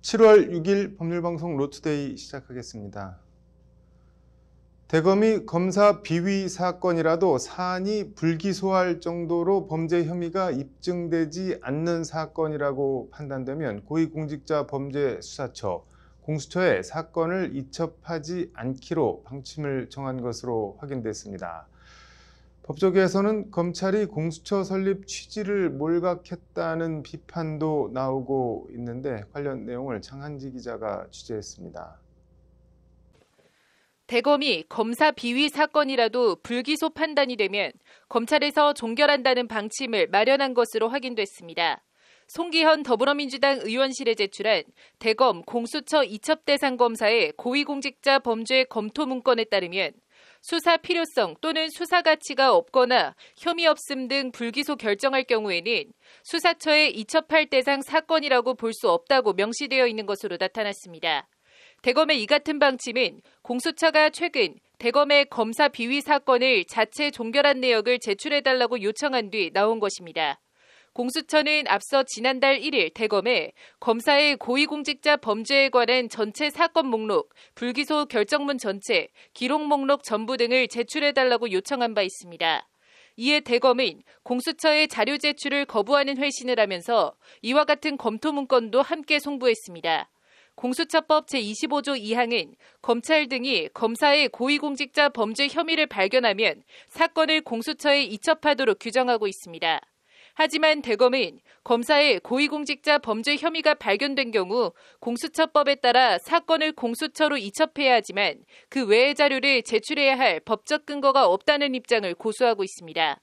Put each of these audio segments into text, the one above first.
7월 6일 법률방송 로투데이 시작하겠습니다. 대검이 검사 비위 사건이라도 사안이 불기소할 정도로 범죄 혐의가 입증되지 않는 사건이라고 판단되면 고위공직자 범죄수사처, 공수처에 사건을 이첩하지 않기로 방침을 정한 것으로 확인됐습니다. 법조계에서는 검찰이 공수처 설립 취지를 몰각했다는 비판도 나오고 있는데 관련 내용을 장한지 기자가 취재했습니다. 대검이 검사 비위 사건이라도 불기소 판단이 되면 검찰에서 종결한다는 방침을 마련한 것으로 확인됐습니다. 송기현 더불어민주당 의원실에 제출한 대검 공수처 이첩 대상 검사의 고위공직자 범죄 검토 문건에 따르면 수사 필요성 또는 수사 가치가 없거나 혐의 없음 등 불기소 결정할 경우에는 수사처에 이첩할 대상 사건이라고 볼 수 없다고 명시되어 있는 것으로 나타났습니다. 대검의 이 같은 방침은 공수처가 최근 대검의 검사 비위 사건을 자체 종결한 내역을 제출해달라고 요청한 뒤 나온 것입니다. 공수처는 앞서 지난달 1일 대검에 검사의 고위공직자 범죄에 관한 전체 사건 목록, 불기소 결정문 전체, 기록 목록 전부 등을 제출해달라고 요청한 바 있습니다. 이에 대검은 공수처의 자료 제출을 거부하는 회신을 하면서 이와 같은 검토 문건도 함께 송부했습니다. 공수처법 제25조 2항은 검찰 등이 검사의 고위공직자 범죄 혐의를 발견하면 사건을 공수처에 이첩하도록 규정하고 있습니다. 하지만 대검은 검사의 고위공직자 범죄 혐의가 발견된 경우 공수처법에 따라 사건을 공수처로 이첩해야 하지만 그 외의 자료를 제출해야 할 법적 근거가 없다는 입장을 고수하고 있습니다.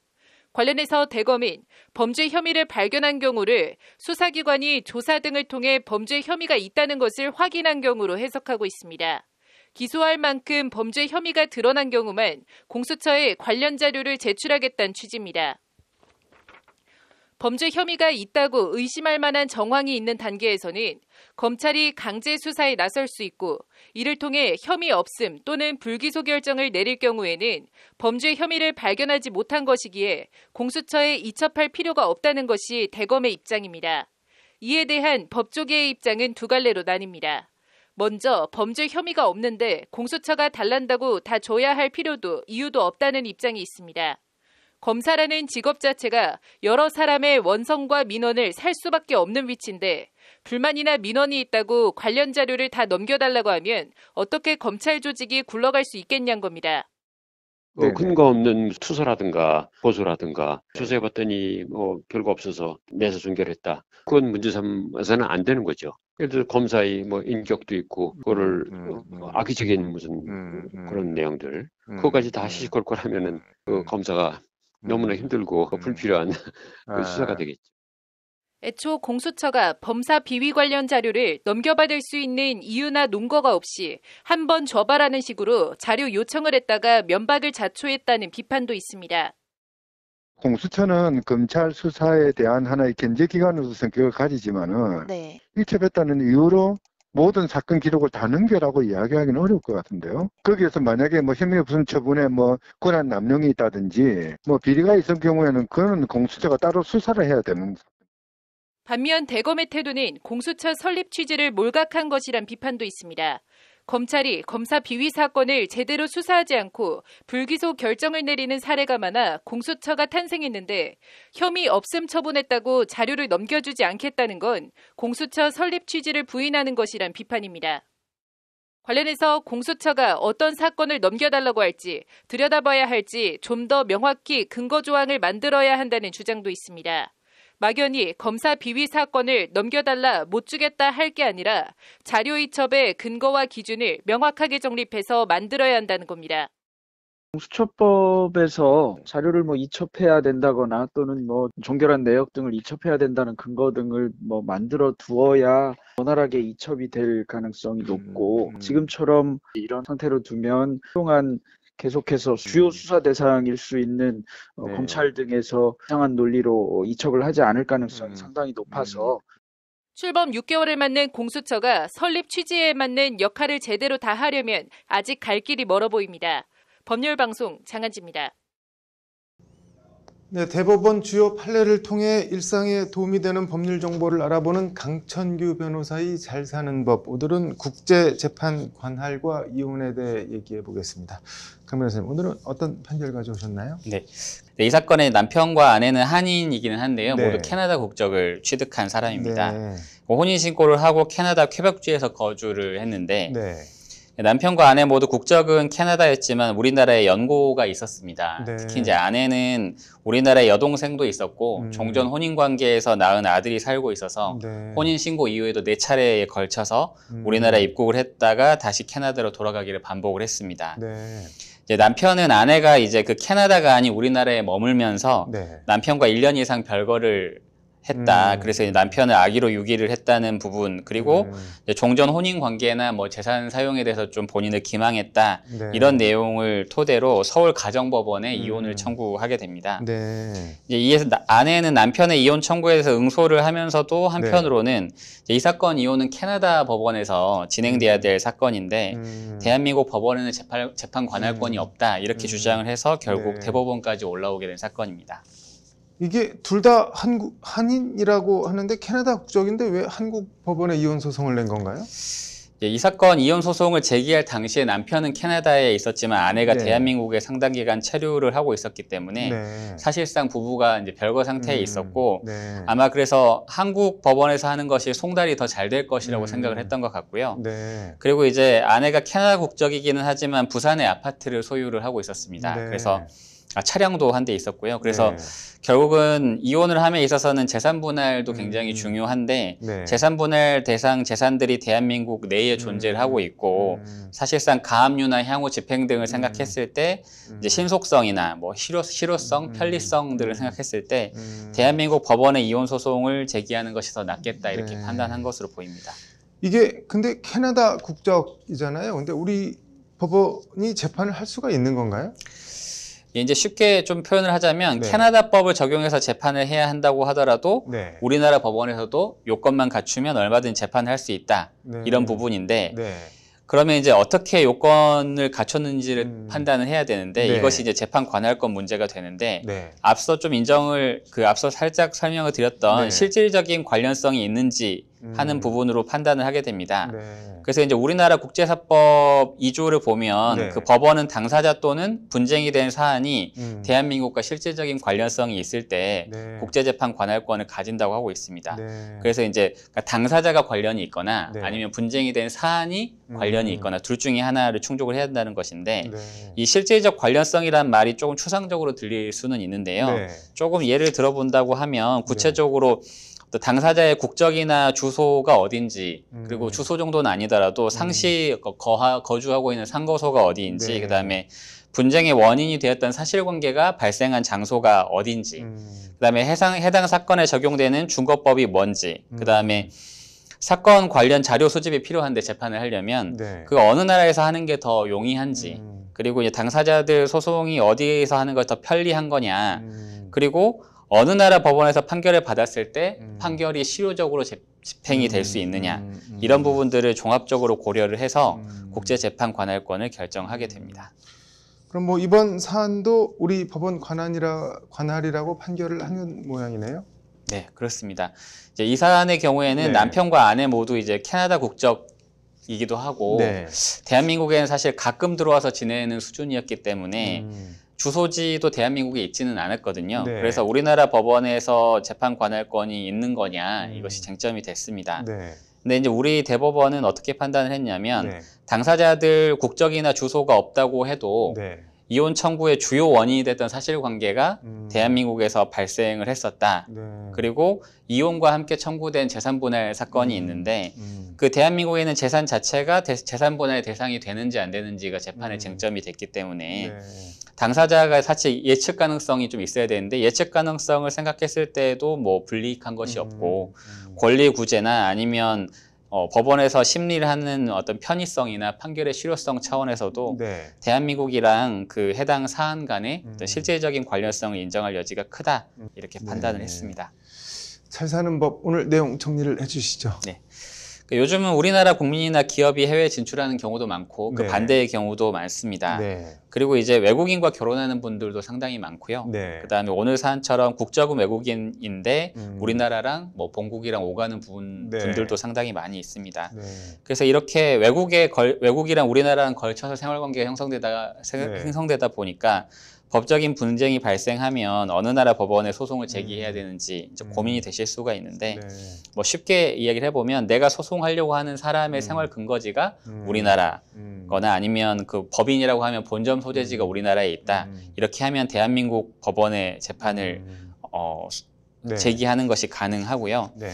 관련해서 대검은 범죄 혐의를 발견한 경우를 수사기관이 조사 등을 통해 범죄 혐의가 있다는 것을 확인한 경우로 해석하고 있습니다. 기소할 만큼 범죄 혐의가 드러난 경우만 공수처에 관련 자료를 제출하겠다는 취지입니다. 범죄 혐의가 있다고 의심할 만한 정황이 있는 단계에서는 검찰이 강제 수사에 나설 수 있고 이를 통해 혐의 없음 또는 불기소 결정을 내릴 경우에는 범죄 혐의를 발견하지 못한 것이기에 공수처에 이첩할 필요가 없다는 것이 대검의 입장입니다. 이에 대한 법조계의 입장은 두 갈래로 나뉩니다. 먼저 범죄 혐의가 없는데 공수처가 달란다고 다 줘야 할 필요도 이유도 없다는 입장이 있습니다. 검사라는 직업 자체가 여러 사람의 원성과 민원을 살 수밖에 없는 위치인데 불만이나 민원이 있다고 관련 자료를 다 넘겨달라고 하면 어떻게 검찰 조직이 굴러갈 수 있겠냐는 겁니다. 근거 없는 투서라든가 보소라든가 조사해봤더니 별거 없어서 내서 종결했다. 그건 문제 삼아서는 안 되는 거죠. 예를 들어 검사의 인격도 있고 그거를 악의적인 무슨 그런 내용들 그거까지 다 시시콜콜하면은 검사가 너무나 힘들고 불필요한 수사가 되겠죠. 애초 공수처가 검사 비위 관련 자료를 넘겨받을 수 있는 이유나 논거가 없이 한 번 줘봐라는 식으로 자료 요청을 했다가 면박을 자초했다는 비판도 있습니다. 공수처는 검찰 수사에 대한 하나의 견제기관으로서 성격을 가지지만은 이첩했다는 이유로 모든 사건 기록을 다 넘겨라고 이야기하기는 어려울 것 같은데요. 거기에서 만약에 혐의 없음 처분에 권한 남용이 있다든지 비리가 있을 경우에는 그거는 공수처가 따로 수사를 해야 되는. 반면 대검의 태도는 공수처 설립 취지를 몰각한 것이란 비판도 있습니다. 검찰이 검사 비위 사건을 제대로 수사하지 않고 불기소 결정을 내리는 사례가 많아 공수처가 탄생했는데 혐의 없음 처분했다고 자료를 넘겨주지 않겠다는 건 공수처 설립 취지를 부인하는 것이란 비판입니다. 관련해서 공수처가 어떤 사건을 넘겨달라고 할지 들여다봐야 할지 좀 더 명확히 근거 조항을 만들어야 한다는 주장도 있습니다. 막연히 검사 비위 사건을 넘겨달라 못 주겠다 할 게 아니라 자료 이첩의 근거와 기준을 명확하게 정립해서 만들어야 한다는 겁니다. 공수처법에서 자료를 이첩해야 된다거나 또는 종결한 내역 등을 이첩해야 된다는 근거 등을 만들어 두어야 원활하게 이첩이 될 가능성이 높고 지금처럼 이런 상태로 두면 그동안 계속해서 주요 수사 대상일 수 있는 검찰 등에서 이상한 논리로 이첩을 하지 않을 가능성이 상당히 높아서 출범 6개월을 맞는 공수처가 설립 취지에 맞는 역할을 제대로 다하려면 아직 갈 길이 멀어 보입니다. 법률방송 장한지입니다. 네, 대법원 주요 판례를 통해 일상에 도움이 되는 법률 정보를 알아보는 강천규 변호사의 잘 사는 법. 오늘은 국제재판 관할과 이혼에 대해 얘기해 보겠습니다. 강 변호사님, 오늘은 어떤 판결 가져오셨나요? 네. 이 사건의 남편과 아내는 한인이기는 한데요. 네. 모두 캐나다 국적을 취득한 사람입니다. 네. 혼인신고를 하고 캐나다 퀘벡주에서 거주를 했는데 네. 남편과 아내 모두 국적은 캐나다였지만 우리나라에 연고가 있었습니다. 네. 특히 이제 아내는 우리나라에 여동생도 있었고 종전 혼인 관계에서 낳은 아들이 살고 있어서 네. 혼인 신고 이후에도 4차례에 걸쳐서 우리나라에 입국을 했다가 다시 캐나다로 돌아가기를 반복을 했습니다. 네. 이제 남편은 아내가 이제 그 캐나다가 아닌 우리나라에 머물면서 네. 남편과 1년 이상 별거를 했다. 그래서 이제 남편을 악의로 유기를 했다는 부분, 그리고 이제 종전 혼인 관계나 뭐 재산 사용에 대해서 좀 본인을 기망했다. 네. 이런 내용을 토대로 서울 가정법원에 이혼을 청구하게 됩니다. 네. 이제 이에서 아내는 남편의 이혼 청구에 대해서 응소를 하면서도 한편으로는 이제 이 사건 이혼은 캐나다 법원에서 진행돼야 될 사건인데 대한민국 법원에는 재판 관할권이 없다. 이렇게 주장을 해서 결국 네. 대법원까지 대법원까지 올라오게 된 사건입니다. 이게 둘 다 한인이라고 하는데 캐나다 국적인데 왜 한국 법원에 이혼 소송을 낸 건가요? 이 사건 이혼 소송을 제기할 당시에 남편은 캐나다에 있었지만 아내가 네. 대한민국에 상당 기간 체류를 하고 있었기 때문에 네. 사실상 부부가 이제 별거 상태에 있었고 네. 아마 그래서 한국 법원에서 하는 것이 송달이 더 잘 될 것이라고 생각을 했던 것 같고요. 네. 그리고 이제 아내가 캐나다 국적이기는 하지만 부산에 아파트를 소유를 하고 있었습니다. 네. 그래서 차량도 한 대 있었고요. 그래서 네. 결국은 이혼을 함에 있어서는 재산 분할도 굉장히 중요한데 네. 재산 분할 대상 재산들이 대한민국 내에 존재를 하고 있고 사실상 가압류나 향후 집행 등을 생각했을 때 이제 신속성이나 뭐 실효성, 편리성 들을 생각했을 때 대한민국 법원에 이혼 소송을 제기하는 것이 더 낫겠다 이렇게 네. 판단한 것으로 보입니다. 이게 근데 캐나다 국적이잖아요. 근데 우리 법원이 재판을 할 수가 있는 건가요? 이제 쉽게 좀 표현을 하자면 네. 캐나다법을 적용해서 재판을 해야 한다고 하더라도 네. 우리나라 법원에서도 요건만 갖추면 얼마든지 재판을 할 수 있다. 네. 이런 부분인데 네. 그러면 이제 어떻게 요건을 갖췄는지를 판단을 해야 되는데 네. 이것이 이제 재판 관할권 문제가 되는데 네. 앞서 좀 앞서 살짝 설명을 드렸던 네. 실질적인 관련성이 있는지 하는 부분으로 판단을 하게 됩니다. 네. 그래서 이제 우리나라 국제사법 2조를 보면 네. 그 법원은 당사자 또는 분쟁이 된 사안이 대한민국과 실질적인 관련성이 있을 때 네. 국제재판 관할권을 가진다고 하고 있습니다. 네. 그래서 이제 당사자가 관련이 있거나 네. 아니면 분쟁이 된 사안이 관련이 있거나 둘 중에 하나를 충족을 해야 한다는 것인데 네. 이 실질적 관련성이란 말이 조금 추상적으로 들릴 수는 있는데요. 네. 조금 예를 들어본다고 하면 구체적으로 또 당사자의 국적이나 주소가 어딘지 그리고 주소 정도는 아니더라도 상시 거주하고 있는 상거소가 어디인지 네. 그다음에 분쟁의 원인이 되었던 사실관계가 발생한 장소가 어딘지 그다음에 해당 사건에 적용되는 준거법이 뭔지 그다음에 사건 관련 자료 수집이 필요한데 재판을 하려면 네. 그 어느 나라에서 하는 게 더 용이한지 그리고 이제 당사자들 소송이 어디에서 하는 것이 더 편리한 거냐 그리고 어느 나라 법원에서 판결을 받았을 때 판결이 실효적으로 집행이 될 수 있느냐 이런 부분들을 종합적으로 고려를 해서 국제재판 관할권을 결정하게 됩니다. 그럼 뭐 이번 사안도 우리 법원 관할이라고 판결을 하는 모양이네요. 네, 그렇습니다. 이제 이 사안의 경우에는 네. 남편과 아내 모두 이제 캐나다 국적이기도 하고 네. 대한민국에는 사실 가끔 들어와서 지내는 수준이었기 때문에 주소지도 대한민국에 있지는 않았거든요. 네. 그래서 우리나라 법원에서 재판 관할권이 있는 거냐 이것이 쟁점이 됐습니다. 네. 근데 이제 우리 대법원은 어떻게 판단을 했냐면 네. 당사자들 국적이나 주소가 없다고 해도 네. 이혼 청구의 주요 원인이 됐던 사실관계가 대한민국에서 발생을 했었다. 네. 그리고 이혼과 함께 청구된 재산분할 사건이 있는데 그 대한민국에 있는 재산 자체가 재산분할의 대상이 되는지 안 되는지가 재판의 쟁점이 됐기 때문에 네. 당사자가 사실 예측 가능성이 좀 있어야 되는데 예측 가능성을 생각했을 때도 뭐 불이익한 것이 없고 권리 구제나 아니면 법원에서 심리를 하는 어떤 편의성이나 판결의 실효성 차원에서도 네. 대한민국이랑 그 해당 사안 간의 어떤 실질적인 관련성을 인정할 여지가 크다 이렇게 판단을 네. 했습니다. 잘 사는 법 오늘 내용 정리를 해주시죠. 네. 그러니까 요즘은 우리나라 국민이나 기업이 해외 진출하는 경우도 많고 그 네. 반대의 경우도 많습니다. 네. 그리고 이제 외국인과 결혼하는 분들도 상당히 많고요. 네. 그다음에 오늘 사안처럼 국적은 외국인인데 우리나라랑 뭐 본국이랑 오가는 네. 분들도 상당히 많이 있습니다. 네. 그래서 이렇게 외국이랑 우리나라랑 걸쳐서 생활관계가 형성되다 보니까 법적인 분쟁이 발생하면 어느 나라 법원에 소송을 제기해야 되는지 이제 고민이 되실 수가 있는데 네. 뭐 쉽게 이야기를 해보면 내가 소송하려고 하는 사람의 생활 근거지가 우리나라거나 아니면 그 법인이라고 하면 본점 소재지가 우리나라에 있다. 이렇게 하면 대한민국 법원에 재판을 네. 제기하는 것이 가능하고요. 네.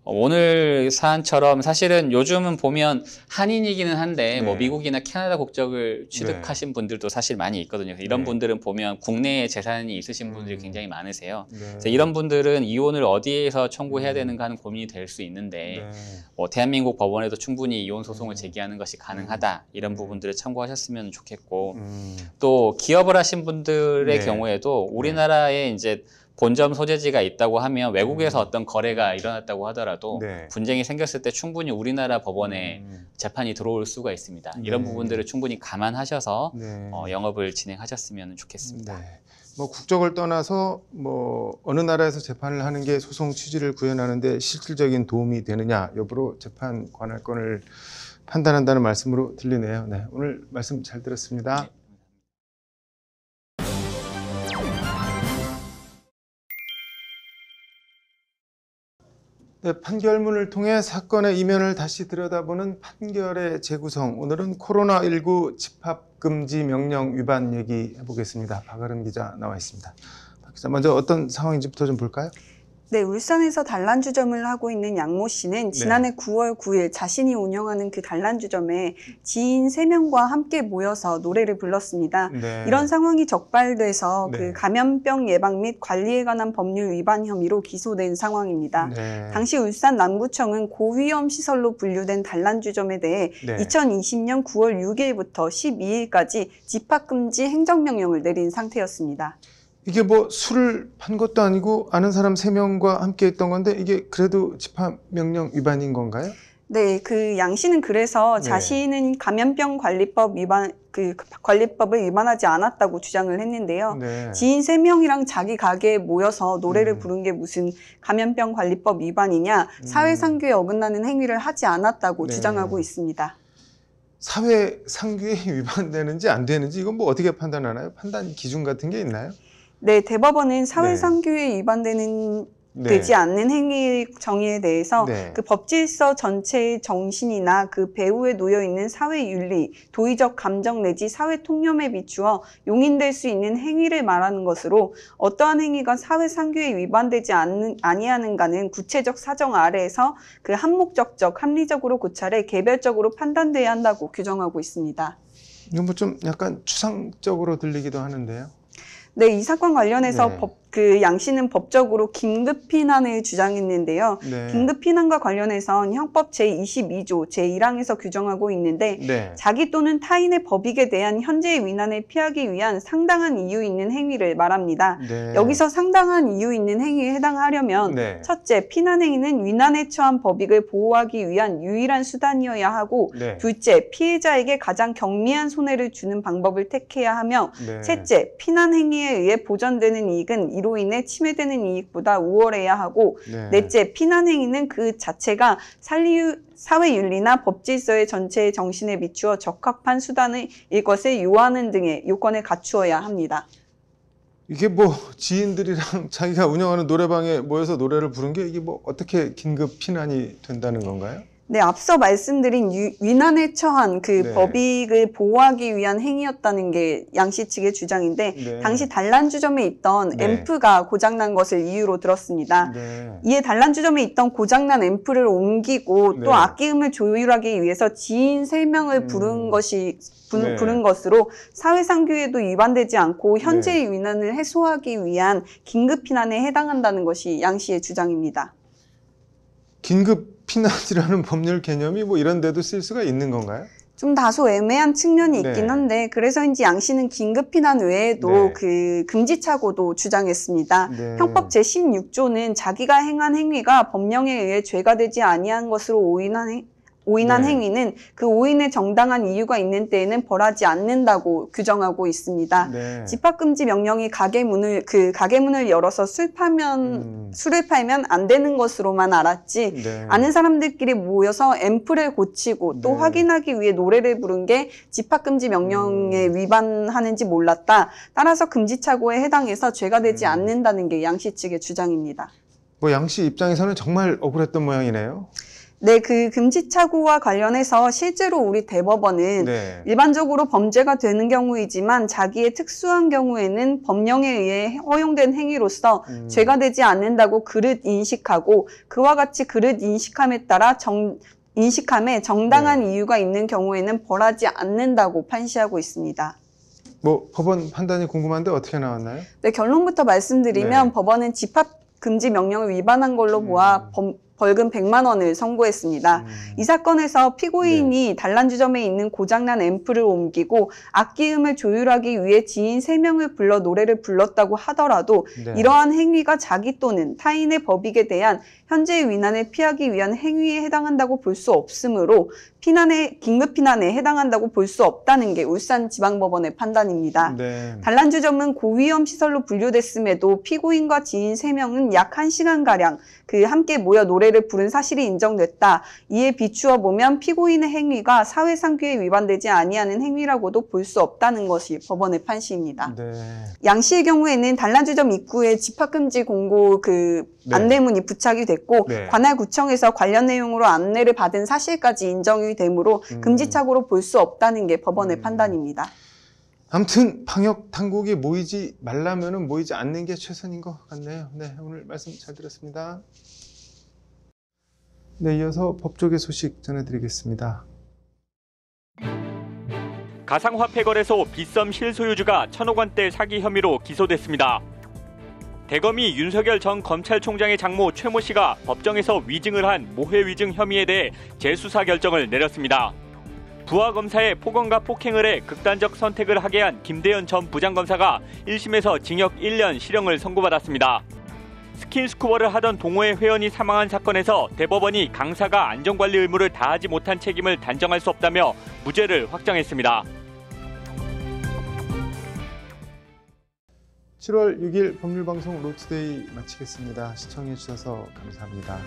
오늘 사안처럼 사실은 요즘은 보면 한인이기는 한데 네. 뭐 미국이나 캐나다 국적을 취득하신 분들도 사실 많이 있거든요. 그래서 이런 네. 분들은 보면 국내에 재산이 있으신 분들이 굉장히 많으세요. 네. 그래서 이런 분들은 이혼을 어디에서 청구해야 되는가 하는 고민이 될 수 있는데 네. 뭐 대한민국 법원에도 충분히 이혼 소송을 제기하는 것이 가능하다. 이런 부분들을 참고하셨으면 좋겠고 또 기업을 하신 분들의 네. 경우에도 우리나라에 이제 본점 소재지가 있다고 하면 외국에서 어떤 거래가 일어났다고 하더라도 네. 분쟁이 생겼을 때 충분히 우리나라 법원에 재판이 들어올 수가 있습니다. 이런 네. 부분들을 충분히 감안하셔서 네. 영업을 진행하셨으면 좋겠습니다. 네. 뭐 국적을 떠나서 뭐 어느 나라에서 재판을 하는 게 소송 취지를 구현하는데 실질적인 도움이 되느냐 여부로 재판 관할권을 판단한다는 말씀으로 들리네요. 네. 오늘 말씀 잘 들었습니다. 네, 판결문을 통해 사건의 이면을 다시 들여다보는 판결의 재구성. 오늘은 코로나19 집합금지 명령 위반 얘기 해보겠습니다. 박아름 기자 나와 있습니다. 박 기자, 먼저 어떤 상황인지부터 좀 볼까요? 네, 울산에서 단란주점을 하고 있는 양모 씨는 지난해 9월 9일 자신이 운영하는 그 단란주점에 지인 3명과 함께 모여서 노래를 불렀습니다. 네. 이런 상황이 적발돼서 네. 그 감염병 예방 및 관리에 관한 법률 위반 혐의로 기소된 상황입니다. 네. 당시 울산 남구청은 고위험 시설로 분류된 단란주점에 대해 네. 2020년 9월 6일부터 12일까지 집합금지 행정명령을 내린 상태였습니다. 이게 뭐 술을 판 것도 아니고 아는 사람 3명과 함께 했던 건데 이게 그래도 집합명령 위반인 건가요? 네, 그 양 씨는 그래서 네. 자신은 감염병 관리법 위반, 그 관리법을 위반하지 않았다고 주장을 했는데요. 네. 지인 3명이랑 자기 가게에 모여서 노래를 부른 게 무슨 감염병 관리법 위반이냐, 사회상규에 어긋나는 행위를 하지 않았다고 네. 주장하고 있습니다. 사회 상규에 위반되는지 안 되는지 이건 뭐 어떻게 판단하나요? 판단 기준 같은 게 있나요? 네, 대법원은 네. 사회상규에 위반되는 네. 되지 않는 행위 정의에 대해서 네. 그 법질서 전체의 정신이나 그 배후에 놓여 있는 사회 윤리, 도의적 감정 내지 사회 통념에 비추어 용인될 수 있는 행위를 말하는 것으로 어떠한 행위가 사회 상규에 위반되지 아니하는가는 구체적 사정 아래에서 그 한목적적, 합리적으로 고찰해 개별적으로 판단돼야 한다고 규정하고 있습니다. 이건 뭐 좀 약간 추상적으로 들리기도 하는데요. 네, 이 사건 관련해서 네. 그 양 씨는 법적으로 긴급 피난을 주장했는데요. 네. 긴급 피난과 관련해선 형법 제22조 제1항에서 규정하고 있는데 네. 자기 또는 타인의 법익에 대한 현재의 위난을 피하기 위한 상당한 이유 있는 행위를 말합니다. 네. 여기서 상당한 이유 있는 행위에 해당하려면 네. 첫째, 피난 행위는 위난에 처한 법익을 보호하기 위한 유일한 수단이어야 하고 네. 둘째, 피해자에게 가장 경미한 손해를 주는 방법을 택해야 하며 네. 셋째, 피난 행위에 의해 보전되는 이익은 이로 인해 침해되는 이익보다 우월해야 하고 네. 넷째, 피난 행위는 그 자체가 사회윤리나 법질서의 전체의 정신에 비추어 적합한 수단일 것을 요하는 등의 요건을 갖추어야 합니다. 이게 뭐 지인들이랑 자기가 운영하는 노래방에 모여서 노래를 부른 게 이게 뭐 어떻게 긴급 피난이 된다는 건가요? 네, 앞서 말씀드린 위난에 처한 그 네. 법익을 보호하기 위한 행위였다는 게 양 씨 측의 주장인데 네. 당시 단란주점에 있던 네. 앰프가 고장난 것을 이유로 들었습니다. 네. 이에 단란주점에 있던 고장난 앰프를 옮기고 네. 또 악기음을 조율하기 위해서 지인 3명을 부른 네. 부른 것으로 사회상규에도 위반되지 않고 현재의 네. 위난을 해소하기 위한 긴급 피난에 해당한다는 것이 양 씨의 주장입니다. 긴급 피난이라는 법률 개념이 뭐 이런 데도 쓸 수가 있는 건가요? 좀 다소 애매한 측면이 네. 있긴 한데 그래서인지 양 씨는 긴급 피난 외에도 네. 그 금지착오도 주장했습니다. 네. 형법 제16조는 자기가 행한 행위가 법령에 의해 죄가 되지 아니한 것으로 오인한 네. 행위는 그 오인에 정당한 이유가 있는 때에는 벌하지 않는다고 규정하고 있습니다. 네. 집합금지 명령이 가게문을 열어서 술을 팔면 안 되는 것으로만 알았지 네. 아는 사람들끼리 모여서 앰프를 고치고 또 네. 확인하기 위해 노래를 부른 게 집합금지 명령에 위반하는지 몰랐다. 따라서 금지착오에 해당해서 죄가 되지 않는다는 게 양 씨 측의 주장입니다. 뭐 양 씨 입장에서는 정말 억울했던 모양이네요. 네, 그 금지착오와 관련해서 실제로 우리 대법원은 네. 일반적으로 범죄가 되는 경우이지만 자기의 특수한 경우에는 법령에 의해 허용된 행위로서 죄가 되지 않는다고 그릇 인식하고 그와 같이 그릇 인식함에 따라 인식함에 정당한 네. 이유가 있는 경우에는 벌하지 않는다고 판시하고 있습니다. 뭐 법원 판단이 궁금한데 어떻게 나왔나요? 네, 결론부터 말씀드리면 네. 법원은 집합금지 명령을 위반한 걸로 보아 벌금 100만 원을 선고했습니다. 이 사건에서 피고인이 단란주점에 있는 고장난 앰프를 옮기고 악기음을 조율하기 위해 지인 3명을 불러 노래를 불렀다고 하더라도 네. 이러한 행위가 자기 또는 타인의 법익에 대한 현재의 위난을 피하기 위한 행위에 해당한다고 볼 수 없으므로 긴급 피난에 해당한다고 볼 수 없다는 게 울산지방법원의 판단입니다. 네. 단란주점은 고위험 시설로 분류됐음에도 피고인과 지인 3명은 약 1시간가량 함께 모여 노래를 부른 사실이 인정됐다. 이에 비추어 보면 피고인의 행위가 사회상규에 위반되지 아니하는 행위라고도 볼 수 없다는 것이 법원의 판시입니다. 네. 양 씨의 경우에는 단란주점 입구에 집합금지 공고 네. 안내문이 부착이 됐고 네. 관할구청에서 관련 내용으로 안내를 받은 사실까지 인정이 되므로 금지착오로 볼 수 없다는 게 법원의 판단입니다. 아무튼 방역 당국이 모이지 말라면은 모이지 않는 게 최선인 것 같네요. 네, 오늘 말씀 잘 들었습니다. 네, 이어서 법조계 소식 전해드리겠습니다. 가상화폐 거래소 빗썸 실소유주가 1,000억 원대 사기 혐의로 기소됐습니다. 대검이 윤석열 전 검찰총장의 장모 최모 씨가 법정에서 위증을 한 모해 위증 혐의에 대해 재수사 결정을 내렸습니다. 부하 검사의 폭언과 폭행을 해 극단적 선택을 하게 한 김대현 전 부장검사가 1심에서 징역 1년 실형을 선고받았습니다. 스킨스쿠버를 하던 동호회 회원이 사망한 사건에서 대법원이 강사가 안전관리 의무를 다하지 못한 책임을 단정할 수 없다며 무죄를 확정했습니다. 7월 6일 법률방송 로투데이 마치겠습니다. 시청해주셔서 감사합니다.